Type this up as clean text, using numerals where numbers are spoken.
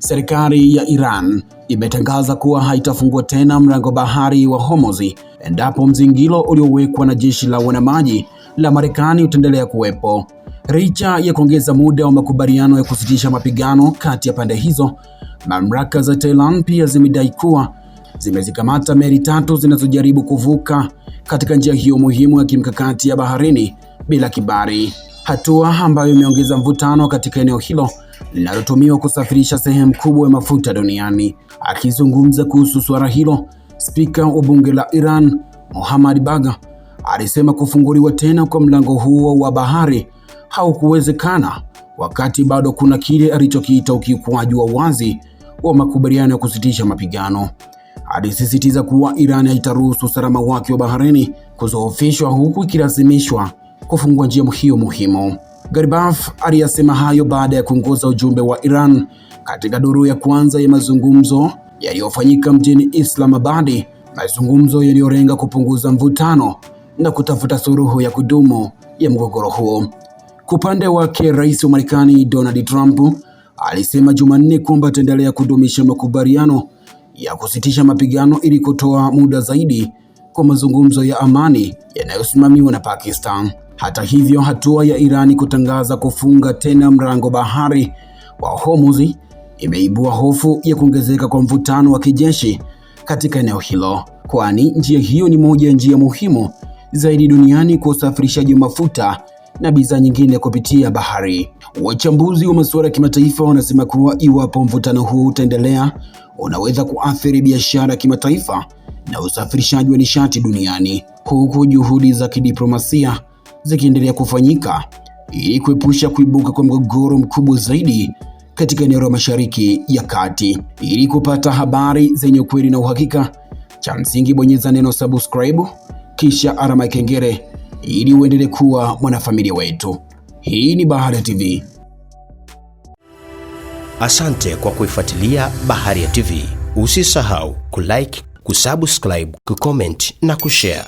Serikali ya Iran imetangaza kuwa haitafungua tena mlango bahari wa Hormuz endapo mzingiro uliowekwa na jeshi la wanamaji la Marekani utaendelea kuwepo. Licha ya kuongeza muda wa makubaliano ya kusitisha mapigano kati ya pande hizo, mamlaka za Tehran pia zimedai kuwa zimezikamata meli 3 zinazojaribu kuvuka katika njia hiyo muhimu ya kimkakati ya baharini bila kibali, hatua ambayo imeongeza mvutano katika eneo hilo linalotumiwa kusafirisha sehemu kubwa ya mafuta duniani. Akizungumza kuhusu suala hilo, spika wa bunge la Iran, Mohammad Bagher, alisema kufunguliwa tena kwa mlango huo wa bahari haukuwezekana wakati bado kuna kile alichokiita ukiukwaji wa wazi wa makubaliano ya kusitisha mapigano. Alisisitiza kuwa Iran haitaruhusu usalama wake wa baharini kuzoofishwa huku ikilazimishwa kufungua njia hiyo muhimu. Garibaf aliyasema hayo baada ya kuongoza ujumbe wa Iran katika duru ya kwanza ya mazungumzo yaliyofanyika mjini Islamabad, mazungumzo yaliyolenga kupunguza mvutano na kutafuta suluhu ya kudumu ya mgogoro huo. Kwa upande wake, Rais wa Marekani Donald Trump alisema Jumanne kwamba ataendelea kudumisha makubaliano ya kusitisha mapigano ili kutoa muda zaidi kwa mazungumzo ya amani yanayosimamiwa na Pakistan. Hata hivyo, hatua ya Irani kutangaza kufunga tena mlango bahari wa Hormuz imeibua hofu ya kuongezeka kwa mvutano wa kijeshi katika eneo hilo, kwani njia hiyo ni moja ya njia muhimu zaidi duniani kwa usafirishaji wa mafuta na bidhaa nyingine kupitia bahari. Wachambuzi wa masuala ya kimataifa wanasema kuwa iwapo mvutano huu utaendelea, unaweza kuathiri biashara ya kimataifa na usafirishaji wa nishati duniani, huku juhudi za kidiplomasia zikiendelea kufanyika ili kuepusha kuibuka kwa mgogoro mkubwa zaidi katika eneo la Mashariki ya Kati. Ili kupata habari zenye ukweli na uhakika, cha msingi bonyeza neno subscribe kisha alama ya kengele ili uendelee kuwa mwanafamilia wetu. Hii ni Baharia TV. Asante kwa kuifuatilia Baharia TV. Usisahau kulike, kusubscribe, kucomment na kushare.